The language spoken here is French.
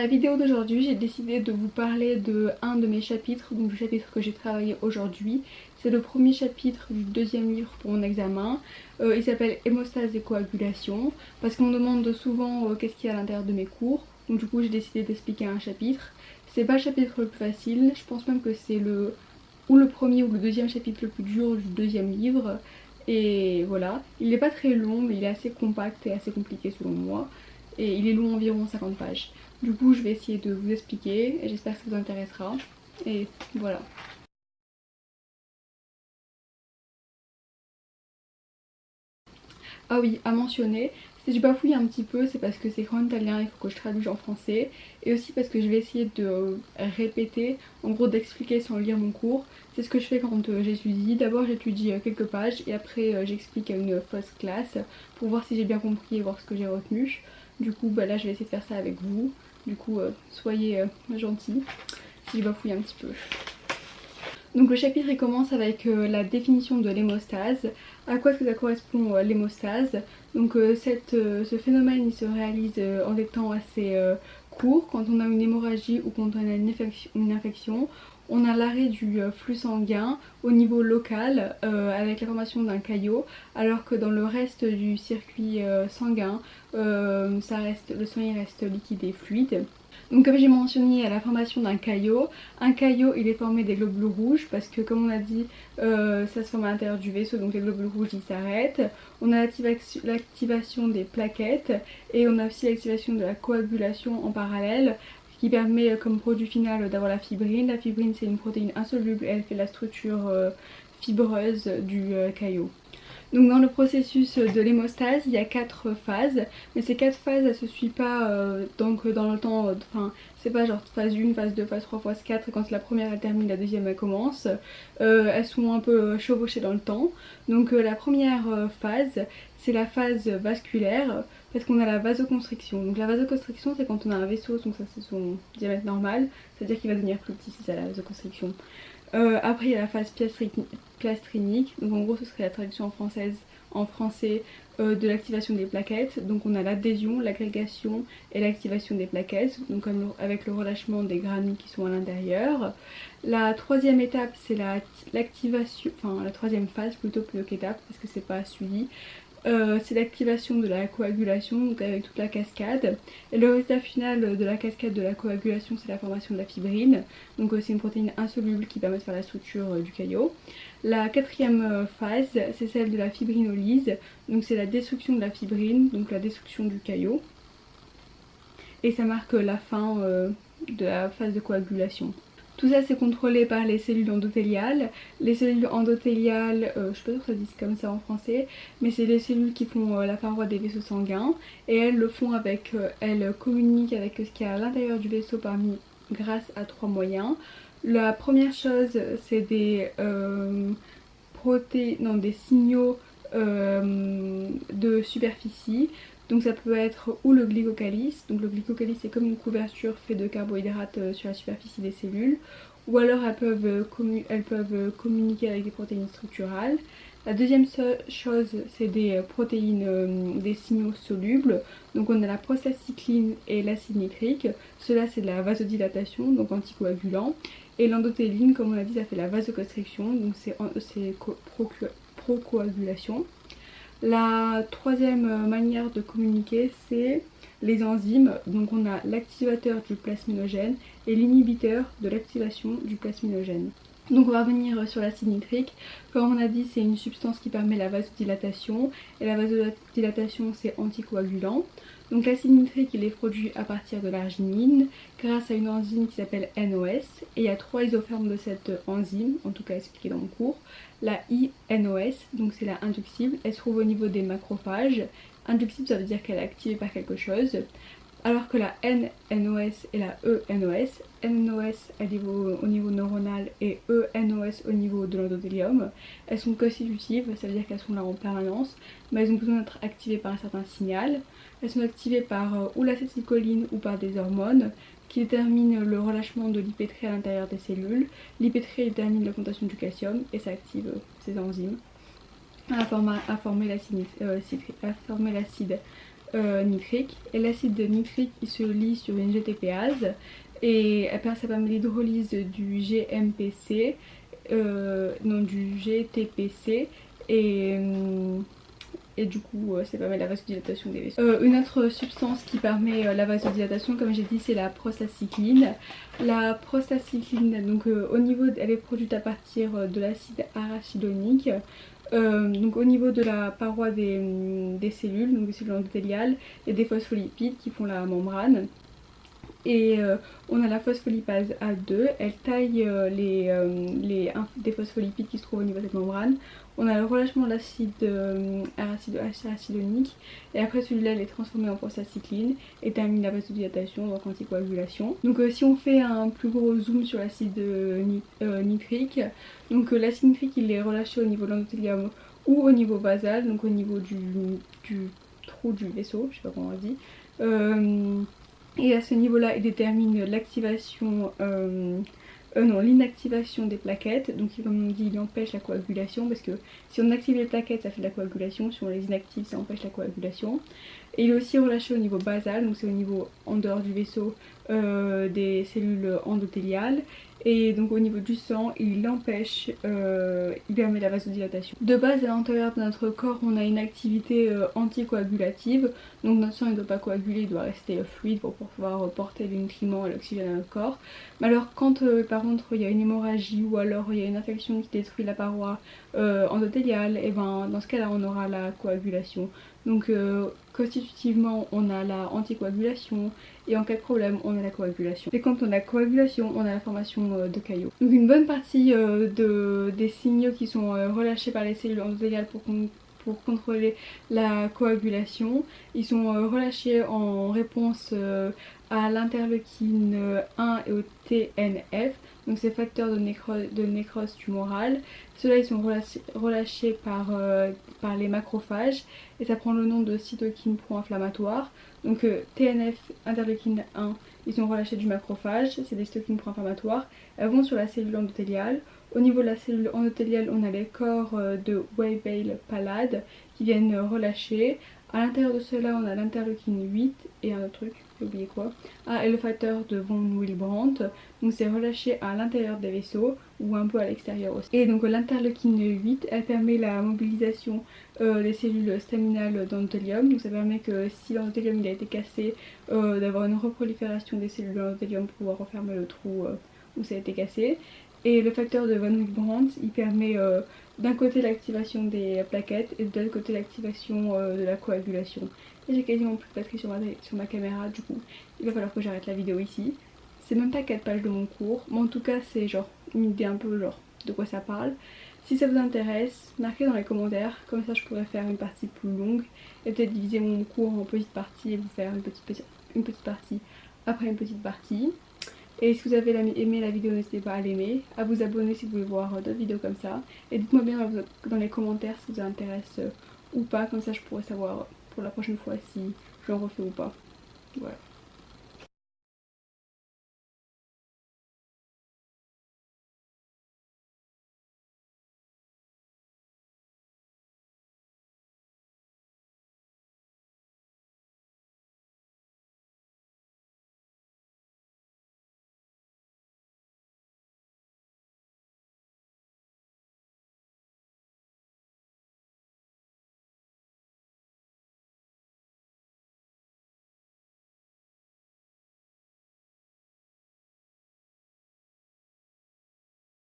vidéo d'aujourd'hui, j'ai décidé de vous parler de un de mes chapitres, donc du chapitre que j'ai travaillé aujourd'hui. C'est le premier chapitre du deuxième livre pour mon examen. Il s'appelle Hémostase et coagulation parce qu'on me demande souvent qu'est-ce qu'il y a à l'intérieur de mes cours. Donc du coup j'ai décidé d'expliquer un chapitre. C'est pas le chapitre le plus facile, je pense même que c'est le premier ou le deuxième chapitre le plus dur du deuxième livre. Et voilà, il n'est pas très long mais il est assez compact et assez compliqué selon moi. Et il est long environ 50 pages. Du coup je vais essayer de vous expliquer et j'espère que ça vous intéressera. Et voilà. Ah oui, à mentionner, si je bafouille un petit peu, c'est parce que c'est en italien, il faut que je traduise en français. Et aussi parce que je vais essayer de répéter, en gros d'expliquer sans lire mon cours. C'est ce que je fais quand j'étudie. D'abord j'étudie quelques pages et après j'explique à une fausse classe pour voir si j'ai bien compris et voir ce que j'ai retenu. Du coup bah là je vais essayer de faire ça avec vous. Du coup soyez gentils si je bafouille un petit peu. Donc le chapitre il commence avec la définition de l'hémostase. À quoi est-ce que ça correspond l'hémostase? Donc ce phénomène il se réalise en des temps assez courts. Quand on a une hémorragie ou quand on a une infection, on a l'arrêt du flux sanguin au niveau local avec la formation d'un caillot, alors que dans le reste du circuit sanguin, le sang il reste liquide et fluide. Donc comme j'ai mentionné à la formation d'un caillot, un caillot il est formé des globules rouges parce que comme on a dit ça se forme à l'intérieur du vaisseau, donc les globules rouges ils s'arrêtent. On a l'activation des plaquettes et on a aussi l'activation de la coagulation en parallèle qui permet comme produit final d'avoir la fibrine. La fibrine c'est une protéine insoluble et elle fait la structure fibreuse du caillot. Donc dans le processus de l'hémostase, il y a 4 phases, mais ces 4 phases elles se suivent pas donc dans le temps, enfin c'est pas genre phase 1, phase 2, phase 3, phase 4 et quand la première elle termine, la deuxième elle commence. Elles sont un peu chevauchées dans le temps. Donc la première phase c'est la phase vasculaire parce qu'on a la vasoconstriction. Donc la vasoconstriction c'est quand on a un vaisseau, donc ça c'est son diamètre normal, c'est-à-dire qu'il va devenir plus petit si c'est la vasoconstriction. Après il y a la phase plastrénique, donc en gros ce serait la traduction en français de l'activation des plaquettes. Donc on a l'adhésion, l'agrégation et l'activation des plaquettes, donc avec le relâchement des granules qui sont à l'intérieur. La troisième étape c'est l'activation, enfin la troisième phase plutôt qu'étape parce que c'est pas suivi. C'est l'activation de la coagulation, donc avec toute la cascade. Et le résultat final de la cascade de la coagulation, c'est la formation de la fibrine. Donc c'est une protéine insoluble qui permet de faire la structure du caillot. La quatrième phase, c'est celle de la fibrinolyse. Donc c'est la destruction de la fibrine, donc la destruction du caillot. Et ça marque la fin de la phase de coagulation. Tout ça c'est contrôlé par les cellules endothéliales. Les cellules endothéliales, je sais pas si ça se dit comme ça en français, mais c'est les cellules qui font la paroi des vaisseaux sanguins. Et elles le font avec, elles communiquent avec ce qu'il y a à l'intérieur du vaisseau grâce à 3 moyens. La première chose c'est des signaux de superficie. Donc ça peut être ou le glycocalice, donc le glycocalice c'est comme une couverture faite de carbohydrates sur la superficie des cellules, ou alors elles peuvent communiquer avec des protéines structurales. La deuxième chose c'est des protéines, des signaux solubles, donc on a la prostacycline et l'acide nitrique, cela c'est de la vasodilatation, donc anticoagulant, et l'endothéline comme on a dit ça fait la vasoconstriction, donc c'est procoagulation. La troisième manière de communiquer c'est les enzymes, donc on a l'activateur du plasminogène et l'inhibiteur de l'activation du plasminogène. Donc on va revenir sur l'acide nitrique. Comme on a dit c'est une substance qui permet la vasodilatation et la vasodilatation c'est anticoagulant. Donc l'acide nitrique il est produit à partir de l'arginine grâce à une enzyme qui s'appelle NOS et il y a 3 isoformes de cette enzyme, en tout cas expliqué dans mon cours. La INOS, donc c'est la inductible, elle se trouve au niveau des macrophages. Inductible ça veut dire qu'elle est activée par quelque chose. Alors que la NNOS et la ENOS, NNOS elle est au niveau neuronal et ENOS au niveau de l'endothélium, elles sont constitutives, ça veut dire qu'elles sont là en permanence, mais elles ont besoin d'être activées par un certain signal. Elles sont activées par ou l'acétylcholine ou par des hormones qui déterminent le relâchement de l'IP3 à l'intérieur des cellules. L'IP3 détermine l'augmentation du calcium et ça active ces enzymes à former l'acide nitrique. Et l'acide nitrique il se lie sur une GTPase et ça permet l'hydrolyse du GMPC, non du GTPC et du coup ça permet la vasodilatation des vaisseaux. Une autre substance qui permet la vasodilatation, comme j'ai dit, c'est la prostacycline. La prostacycline, donc au niveau, elle est produite à partir de l'acide arachidonique. Donc au niveau de la paroi des cellules, donc des cellules endothéliales, il y a des phospholipides qui font la membrane. Et on a la phospholipase A2, elle taille des phospholipides qui se trouvent au niveau de cette membrane. On a le relâchement de l'acide arachidonique et après celui-là elle est transformée en prostacycline et termine la vasodilatation, donc anticoagulation. Donc si on fait un plus gros zoom sur l'acide nitrique, donc l'acide nitrique il est relâché au niveau de l'endothélium ou au niveau basal, donc au niveau du trou du vaisseau, je sais pas comment on dit. Et à ce niveau-là, il détermine l'activation, l'inactivation des plaquettes. Donc comme on dit, il empêche la coagulation parce que si on active les plaquettes, ça fait de la coagulation. Si on les inactive, ça empêche la coagulation. Et il est aussi relâché au niveau basal, donc c'est au niveau en dehors du vaisseau des cellules endothéliales. Et donc au niveau du sang, il permet la vasodilatation. De base, à l'intérieur de notre corps, on a une activité anticoagulative. Donc notre sang ne doit pas coaguler, il doit rester fluide pour pouvoir porter les nutriments et l'oxygène à notre corps. Mais alors quand par contre il y a une hémorragie ou alors il y a une infection qui détruit la paroi endothéliale, et ben dans ce cas là on aura la coagulation. Donc constitutivement on a la anticoagulation et en cas de problème on a la coagulation. Et quand on a la coagulation on a la formation de caillots. Donc une bonne partie des signaux qui sont relâchés par les cellules endothéliales pour contrôler la coagulation, ils sont relâchés en réponse à l'interleukine 1 et au TNF, donc ces facteurs de nécrose tumorale. Ceux-là ils sont relâchés par les macrophages et ça prend le nom de cytokines pro-inflammatoires. Donc TNF, interleukine 1, ils sont relâchés du macrophage, c'est des cytokines pro-inflammatoires. Elles vont sur la cellule endothéliale. Au niveau de la cellule endothéliale, on a les corps de Weibel-Palade qui viennent relâcher. À l'intérieur de cela, on a l'interleukine 8 et un autre truc, j'ai oublié quoi. Ah, et le facteur de von Willebrand. Donc c'est relâché à l'intérieur des vaisseaux ou un peu à l'extérieur aussi. Et donc l'interleukine 8, elle permet la mobilisation des cellules staminales d'endothélium. Donc ça permet que si l'endothélium il a été cassé, d'avoir une reprolifération des cellules d'endothélium pour pouvoir refermer le trou où ça a été cassé. Et le facteur de von Willebrand, il permet d'un côté l'activation des plaquettes et de l'autre côté l'activation de la coagulation. Et j'ai quasiment plus de batterie sur ma caméra, du coup il va falloir que j'arrête la vidéo ici. C'est même pas 4 pages de mon cours, mais en tout cas c'est genre une idée un peu genre de quoi ça parle. Si ça vous intéresse, marquez dans les commentaires, comme ça je pourrais faire une partie plus longue et peut-être diviser mon cours en petites parties et vous faire une petite partie après une petite partie. Et si vous avez aimé la vidéo, n'hésitez pas à l'aimer, à vous abonner si vous voulez voir d'autres vidéos comme ça. Et dites-moi bien dans les commentaires si ça vous intéresse ou pas, comme ça je pourrais savoir pour la prochaine fois si j'en refais ou pas. Voilà.